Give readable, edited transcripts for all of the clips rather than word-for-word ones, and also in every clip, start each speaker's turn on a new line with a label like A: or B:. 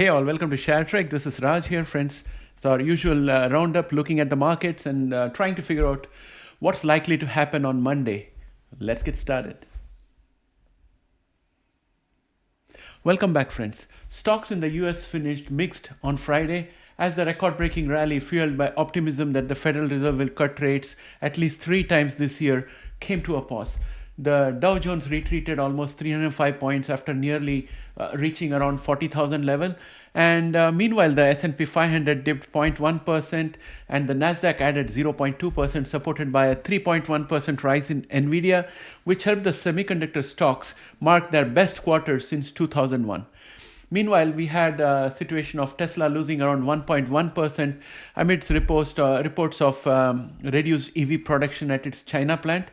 A: Hey all, welcome to ShareTreck. This is Raj here, friends. It's our usual roundup looking at the markets and trying to figure out what's likely to happen on Monday. Let's get started. Welcome back, friends. Stocks in the US finished mixed on Friday as the record breaking rally, fueled by optimism that the Federal Reserve will cut rates at least 3 times this year, came to a pause. The Dow Jones retreated almost 305 points after nearly reaching around 40,000 level. And meanwhile, the S&P 500 dipped 0.1% and the Nasdaq added 0.2%, supported by a 3.1% rise in NVDIA, which helped the semiconductor stocks mark their best quarter since 2001. Meanwhile, we had a situation of Tesla losing around 1.1% amidst reports of reduced EV production at its China plant.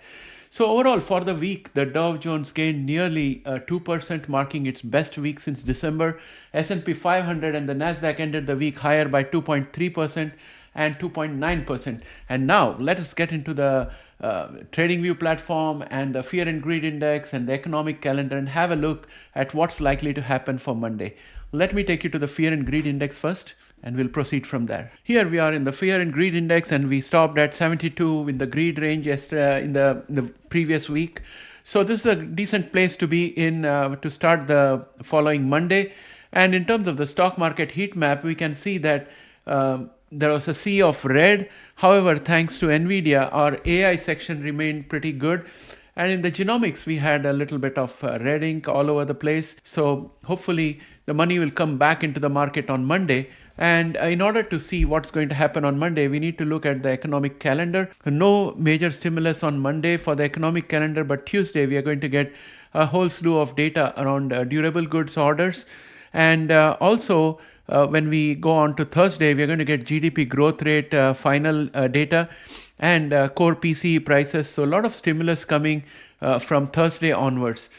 A: So overall, for the week, the Dow Jones gained nearly 2%, marking its best week since December. S&P 500 and the Nasdaq ended the week higher by 2.3% and 2.9%. And now let us get into the TradingView platform and the Fear and Greed Index and the economic calendar and have a look at what's likely to happen for Monday. Let me take you to the Fear and Greed Index first, and we'll proceed from there. Here we are in the Fear and Greed Index, and we stopped at 72 in the greed range yesterday, in the previous week. So this is a decent place to be in to start the following Monday. And in terms of the stock market heat map, we can see that there was a sea of red. However, thanks to NVIDIA, our AI section remained pretty good. And in the genomics, we had a little bit of red ink all over the place. So hopefully the money will come back into the market on Monday. And in order to see what's going to happen on Monday, we need to look at the economic calendar. No major stimulus on Monday for the economic calendar, but Tuesday we are going to get a whole slew of data around durable goods orders. And also, when we go on to Thursday, we are going to get GDP growth rate final data and core PCE prices. So a lot of stimulus coming from Thursday onwards.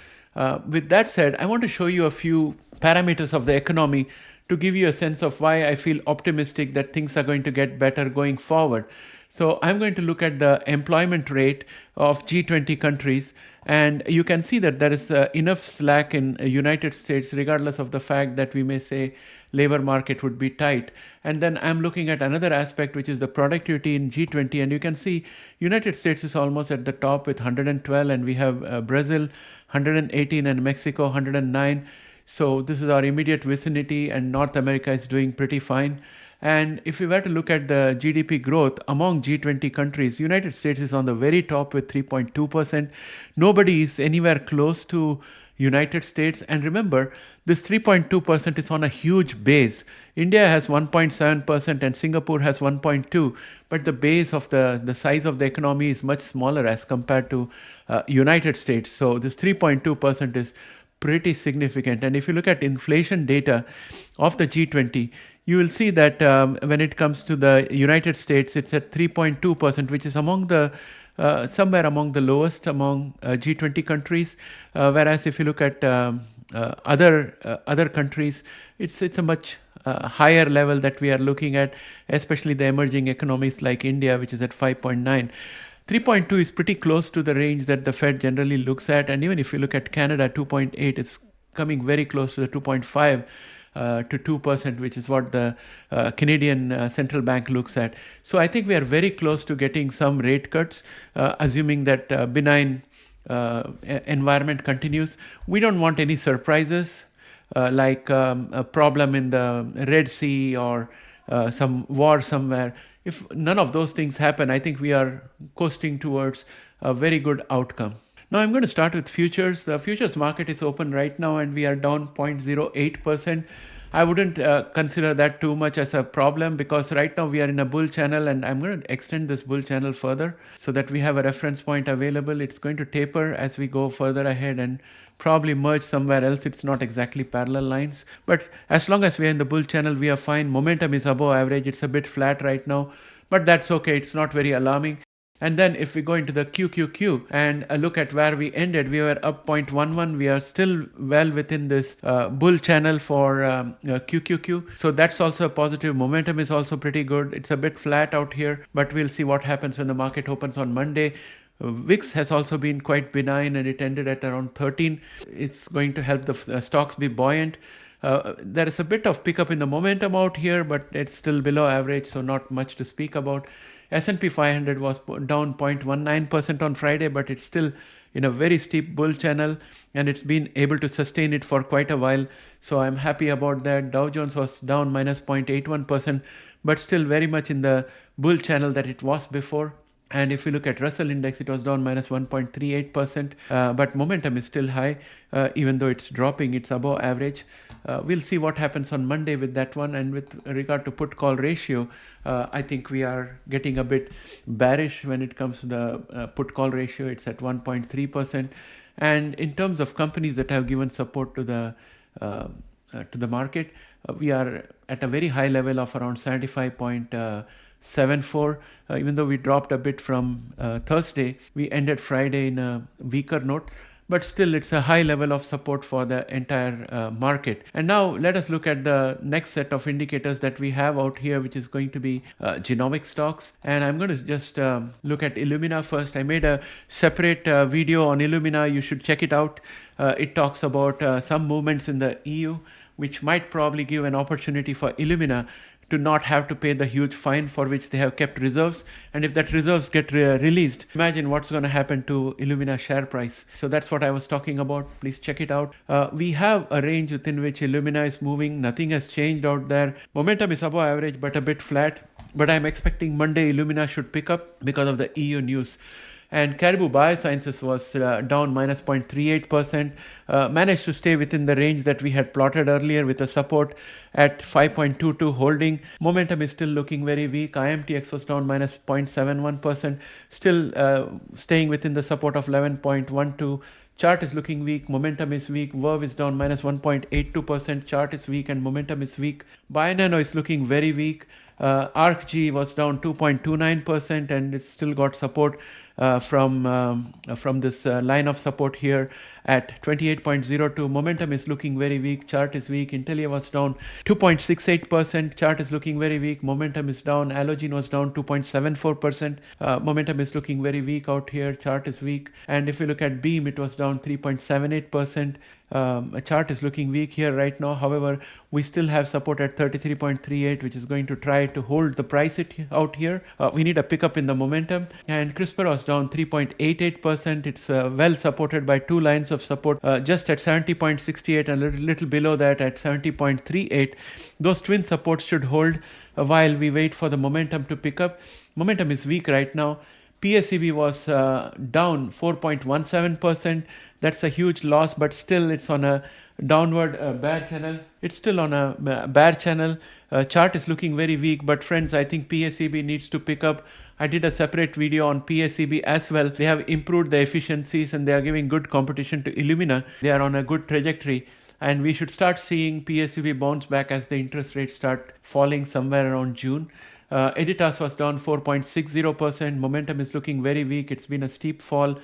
A: With that said, I want to show you a few parameters of the economy to give you a sense of why I feel optimistic that things are going to get better going forward. So I'm going to look at the employment rate of G20 countries, and you can see that there is enough slack in United States, regardless of the fact that we may say labor market would be tight. And then I'm looking at another aspect, which is the productivity in G20, and you can see United States is almost at the top with 112, and we have Brazil 118 and Mexico 109. So this is our immediate vicinity, and North America is doing pretty fine. And if we were to look at the GDP growth among G20 countries, United States is on the very top with 3.2%. Nobody is anywhere close to United States. And remember, this 3.2% is on a huge base. India has 1.7% and Singapore has 1.2%, but the base of the size of the economy is much smaller as compared to United States. So this 3.2% is pretty significant. And if you look at inflation data of the G20, you will see that when it comes to the United States, it's at 3.2%, which is among the somewhere among the lowest among G20 countries. Whereas if you look at other countries, it's a much higher level that we are looking at, especially the emerging economies like India, which is at 5.9. 3.2 is pretty close to the range that the Fed generally looks at. And even if you look at Canada, 2.8 is coming very close to the 2.5 to 2%, which is what the Canadian central bank looks at. So I think we are very close to getting some rate cuts, assuming that benign environment continues. We don't want any surprises like a problem in the Red Sea or some war somewhere. If none of those things happen, I think we are coasting towards a very good outcome. Now I'm going to start with futures. The futures market is open right now and we are down 0.08%. I wouldn't consider that too much as a problem because right now we are in a bull channel, and I'm going to extend this bull channel further so that we have a reference point available. It's going to taper as we go further ahead and probably merge somewhere else. It's not exactly parallel lines, but as long as we are in the bull channel, we are fine. Momentum is above average. It's a bit flat right now, but that's okay. It's not very alarming. And then if we go into the QQQ and look at where we ended, we were up 0.11. We are still well within this bull channel for QQQ. So that's also a positive. Momentum is also pretty good. It's a bit flat out here, but we'll see what happens when the market opens on Monday. VIX has also been quite benign and it ended at around 13. It's going to help the stocks be buoyant. There is a bit of pickup in the momentum out here, but it's still below average, so not much to speak about. S&P 500 was down 0.19% on Friday, but it's still in a very steep bull channel, and it's been able to sustain it for quite a while. So I'm happy about that. Dow Jones was down minus 0.81%, but still very much in the bull channel that it was before. And if you look at Russell Index, it was down minus 1.38%, but momentum is still high. Even though it's dropping, it's above average. We'll see what happens on Monday with that one. And with regard to put-call ratio, I think we are getting a bit bearish when it comes to the put-call ratio. It's at 1.3%. And in terms of companies that have given support to the market, we are at a very high level of around 75.74. Even though we dropped a bit from Thursday, we ended Friday in a weaker note, but still it's a high level of support for the entire market. And now let us look at the next set of indicators that we have out here, which is going to be genomic stocks. And I'm going to just look at Illumina first. I made a separate video on Illumina. You should check it out. It talks about some movements in the EU, which might probably give an opportunity for Illumina to not have to pay the huge fine for which they have kept reserves. And if that reserves get released, imagine what's going to happen to Illumina share price. So that's what I was talking about. Please check it out. We have a range within which Illumina is moving. Nothing has changed out there. Momentum is above average, but a bit flat. But I'm expecting Monday Illumina should pick up because of the EU news. And Caribou Biosciences was down minus 0.38%, managed to stay within the range that we had plotted earlier with a support at 5.22 holding. Momentum is still looking very weak. IMTX was down minus 0.71%, still staying within the support of 11.12. Chart is looking weak, momentum is weak. Verve is down minus 1.82%, chart is weak and momentum is weak. Bionano is looking very weak. ARCG was down 2.29% and it's still got support from this line of support here at 28.02. Momentum is looking very weak, chart is weak. Intelia was down 2.68%, chart is looking very weak, momentum is down. Allogene was down 2.74%, momentum is looking very weak out here, chart is weak. And if you look at Beam, it was down 3.78%. A chart is looking weak here right now. However, we still have support at 33.38, which is going to try to hold the price out here. We need a pickup in the momentum. And CRISPR was down 3.88%. It's well supported by two lines of support, just at 70.68 and a little below that at 70.38. Those twin supports should hold while we wait for the momentum to pick up. Momentum is weak right now. PSEB was down 4.17%. That's a huge loss, but still it's on a downward bear channel. It's still on a bear channel. Chart is looking very weak, but friends, I think PSEB needs to pick up. I did a separate video on PSEB as well. They have improved the efficiencies and they are giving good competition to Illumina. They are on a good trajectory. And we should start seeing PSEB bounce back as the interest rates start falling somewhere around June. Editas was down 4.60%. Momentum is looking very weak. It's been a steep fall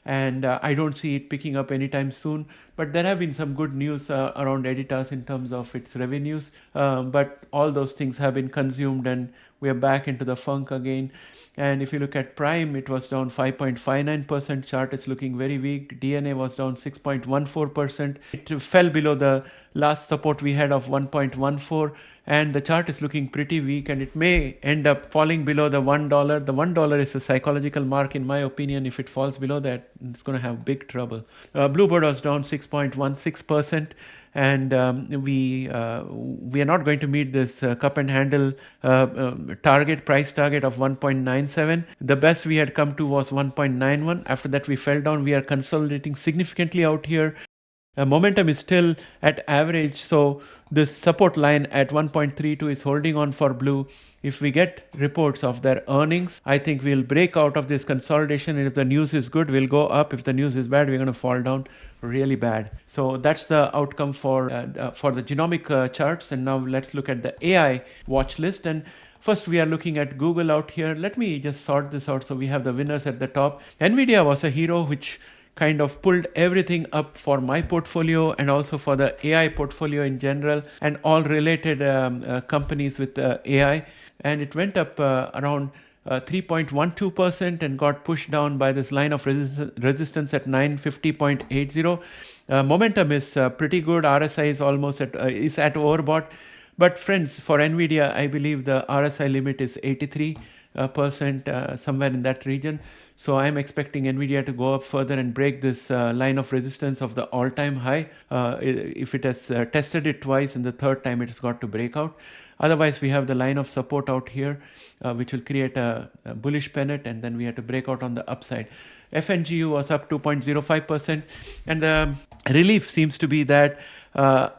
A: and I don't see it picking up anytime soon. But there have been some good news around Editas in terms of its revenues. But all those things have been consumed and we are back into the funk again. And if you look at Prime, it was down 5.59%. Chart is looking very weak. DNA was down 6.14%. It fell below the last support we had of 1.14. And the chart is looking pretty weak and it may end up falling below the $1. The $1 is a psychological mark in my opinion. If it falls below that, it's going to have big trouble. Bluebird was down 6.16%. And we are not going to meet this cup and handle price target of 1.97. The best we had come to was 1.91. After that we fell down. We are consolidating significantly out here. Momentum is still at average, so this support line at 1.32 is holding on for Blue. If we get reports of their earnings, I think we'll break out of this consolidation, and if the news is good, we'll go up. If the news is bad, we're going to fall down really bad. So that's the outcome for the genomic charts. And now let's look at the AI watch list. And first, we are looking at Google out here. Let me just sort this out so we have the winners at the top. NVDIA was a hero which kind of pulled everything up for my portfolio and also for the AI portfolio in general and all related companies with AI. And it went up around 3.12% and got pushed down by this line of resistance at 950.80. Momentum is pretty good. RSI is almost at overbought. But friends, for NVIDIA, I believe the RSI limit is 83%, somewhere in that region. So I'm expecting NVIDIA to go up further and break this line of resistance of the all-time high. If it has tested it twice, and the third time it has got to break out. Otherwise, we have the line of support out here, which will create a bullish pennant, and then we have to break out on the upside. FNGU was up 2.05%, and the relief seems to be that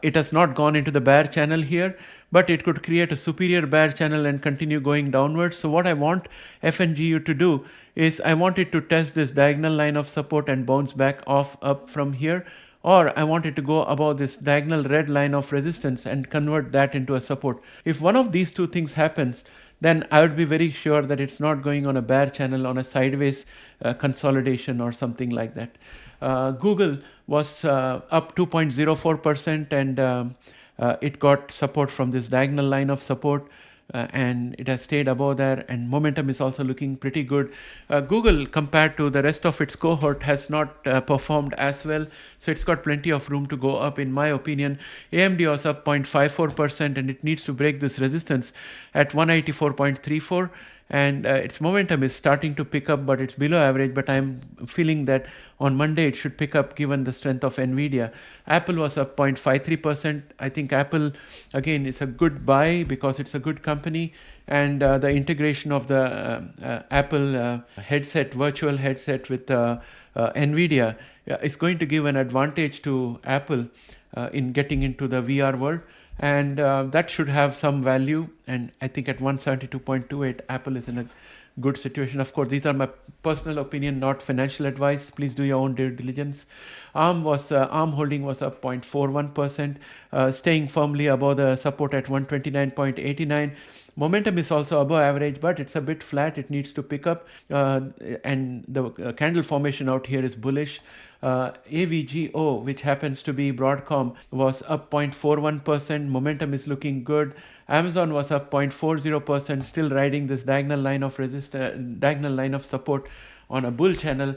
A: it has not gone into the bear channel here, but it could create a superior bear channel and continue going downwards. So what I want FNGU to do is I want it to test this diagonal line of support and bounce back up from here, or I want it to go above this diagonal red line of resistance and convert that into a support. If one of these two things happens, then I would be very sure that it's not going on a bear channel, on a sideways consolidation or something like that. Google was up 2.04%, and it got support from this diagonal line of support, and it has stayed above there, and momentum is also looking pretty good. Google, compared to the rest of its cohort, has not performed as well, so it's got plenty of room to go up in my opinion. AMD was up 0.54%, and it needs to break this resistance at 184.34, and its momentum is starting to pick up, but it's below average. But I'm feeling that on Monday it should pick up given the strength of NVIDIA. Apple was up 0.53%. I think Apple, again, is a good buy because it's a good company, and the integration of the Apple virtual headset with NVIDIA is going to give an advantage to Apple in getting into the VR world. And that should have some value, and I think at 172.28 Apple is in a good situation. Of course, these are my personal opinion, not financial advice. Please do your own due diligence. ARM holding was up 0.41%, staying firmly above the support at 129.89. Momentum is also above average, but it's a bit flat. It needs to pick up, and the candle formation out here is bullish. AVGO, which happens to be Broadcom, was up 0.41%. Momentum is looking good. Amazon was up 0.40%, still riding this diagonal line of support on a bull channel.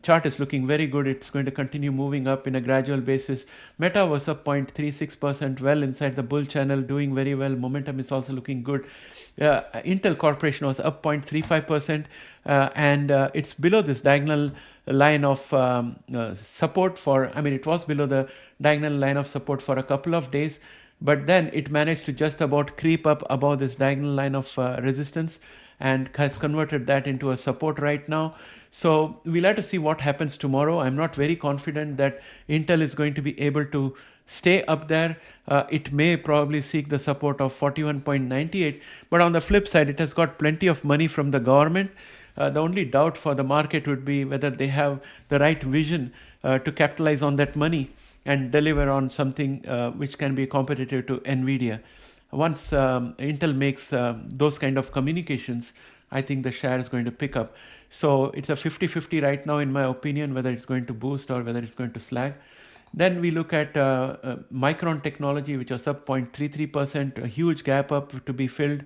A: Chart is looking very good. It's going to continue moving up in a gradual basis. Meta was up 0.36%, well inside the bull channel, doing very well. Momentum is also looking good. Intel Corporation was up 0.35%, and it's below this diagonal line of support it was below the diagonal line of support for a couple of days, but then it managed to just about creep up above this diagonal line of resistance and has converted that into a support right now. So we'll have to see what happens tomorrow. I'm not very confident that Intel is going to be able to stay up there. It may probably seek the support of 41.98, but on the flip side, it has got plenty of money from the government. The only doubt for the market would be whether they have the right vision to capitalize on that money and deliver on something which can be competitive to NVIDIA. Once Intel makes those kind of communications, I think the share is going to pick up. So it's a 50-50 right now, in my opinion, whether it's going to boost or whether it's going to slag. Then we look at Micron Technology, which was up 0.33%, a huge gap up to be filled.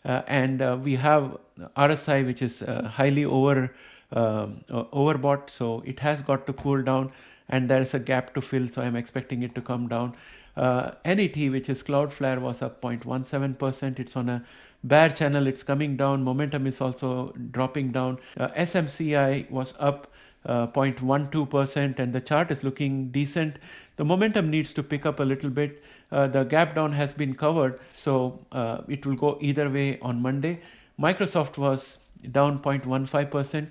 A: And we have RSI, which is highly overbought, so it has got to cool down, and there is a gap to fill, so I'm expecting it to come down. NET, which is Cloudflare, was up 0.17%. It's on a bear channel. It's coming down. Momentum is also dropping down. SMCI was up 0.12%, and the chart is looking decent. The momentum needs to pick up a little bit. The gap down has been covered, so it will go either way on Monday. Microsoft was down 0.15%,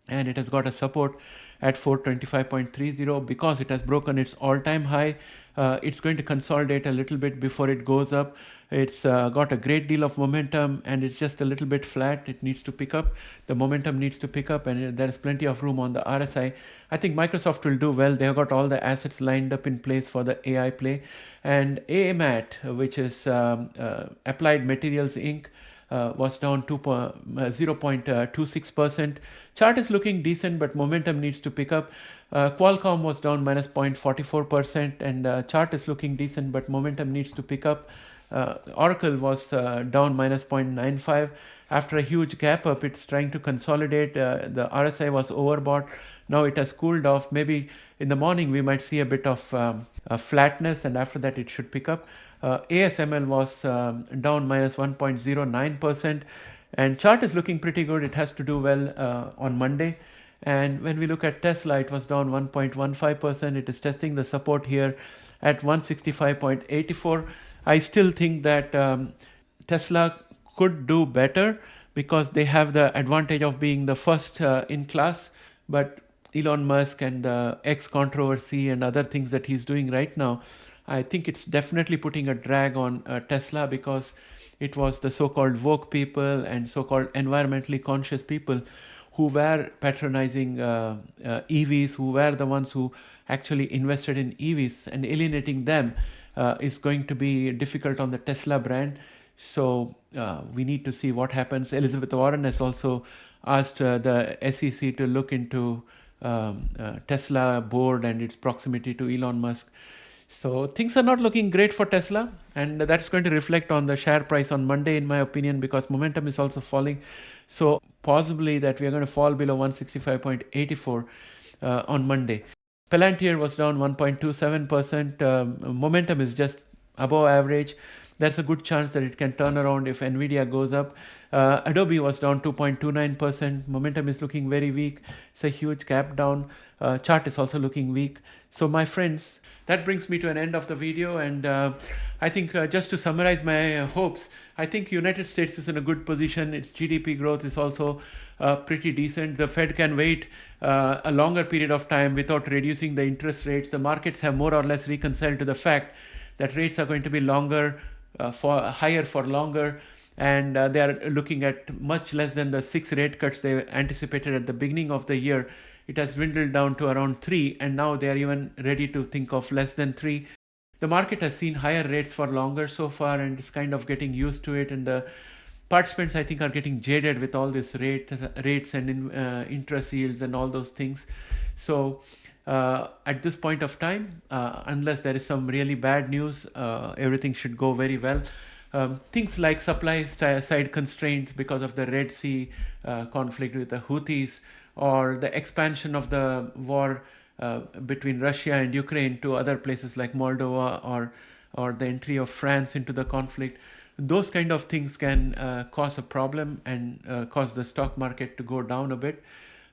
A: and it has got a support at 425.30 because it has broken its all-time high. It's going to consolidate a little bit before it goes up. It's got a great deal of momentum, and it's just a little bit flat. It needs to pick up. The momentum needs to pick up, and there is plenty of room on the RSI. I think Microsoft will do well. They have got all the assets lined up in place for the AI play. And AMAT, which is Applied Materials Inc., was down 0.26%. Chart is looking decent, but momentum needs to pick up. Qualcomm was down minus 0.44%, and chart is looking decent, but momentum needs to pick up. Oracle was down minus 0.95. After a huge gap up, it's trying to consolidate. The RSI was overbought. Now it has cooled off. Maybe in the morning we might see a bit of flatness, and after that it should pick up. ASML was down minus 1.09%, and chart is looking pretty good. It has to do well on Monday. And when we look at Tesla, it was down 1.15%. It is testing the support here at 165.84. I still think that Tesla could do better because they have the advantage of being the first in class. But Elon Musk and the X controversy and other things that he's doing right now, I think it's definitely putting a drag on Tesla, because it was the so-called woke people and so-called environmentally conscious people who were patronizing EVs, who were the ones who actually invested in EVs, and alienating them is going to be difficult on the Tesla brand. So we need to see what happens. Elizabeth Warren has also asked the SEC to look into Tesla board and its proximity to Elon Musk. So things are not looking great for Tesla, and that's going to reflect on the share price on Monday, in my opinion, because momentum is also falling. So possibly that we are going to fall below 165.84 on Monday. Palantir was down 1.27%. Momentum is just above average. There's a good chance that it can turn around if NVIDIA goes up. Adobe was down 2.29%. Momentum is looking very weak. It's a huge gap down. Chart is also looking weak. So my friends, that brings me to an end of the video, and I think just to summarize my hopes, I think United States is in a good position. Its GDP growth is also pretty decent. The Fed can wait a longer period of time without reducing the interest rates. The markets have more or less reconciled to the fact that rates are going to be higher for longer, and they are looking at much less than the 6 rate cuts they anticipated at the beginning of the year. It has dwindled down to around 3, and now they are even ready to think of less than 3. The market has seen higher rates for longer so far, and is kind of getting used to it, and the participants, I think, are getting jaded with all this rates and interest yields and all those things. So at this point of time, unless there is some really bad news, everything should go very well. Things like supply side constraints because of the Red Sea conflict with the Houthis, or the expansion of the war between Russia and Ukraine to other places like Moldova, or the entry of France into the conflict, those kind of things can cause a problem and cause the stock market to go down a bit.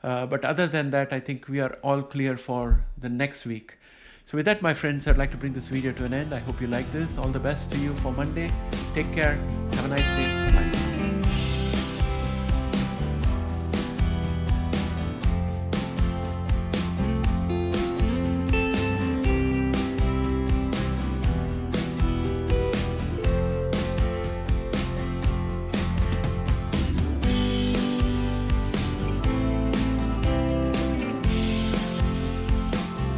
A: But other than that, I think we are all clear for the next week. So with that, my friends, I'd like to bring this video to an end. I hope you like this. All the best to you for Monday. Take care. Have a nice day. Bye.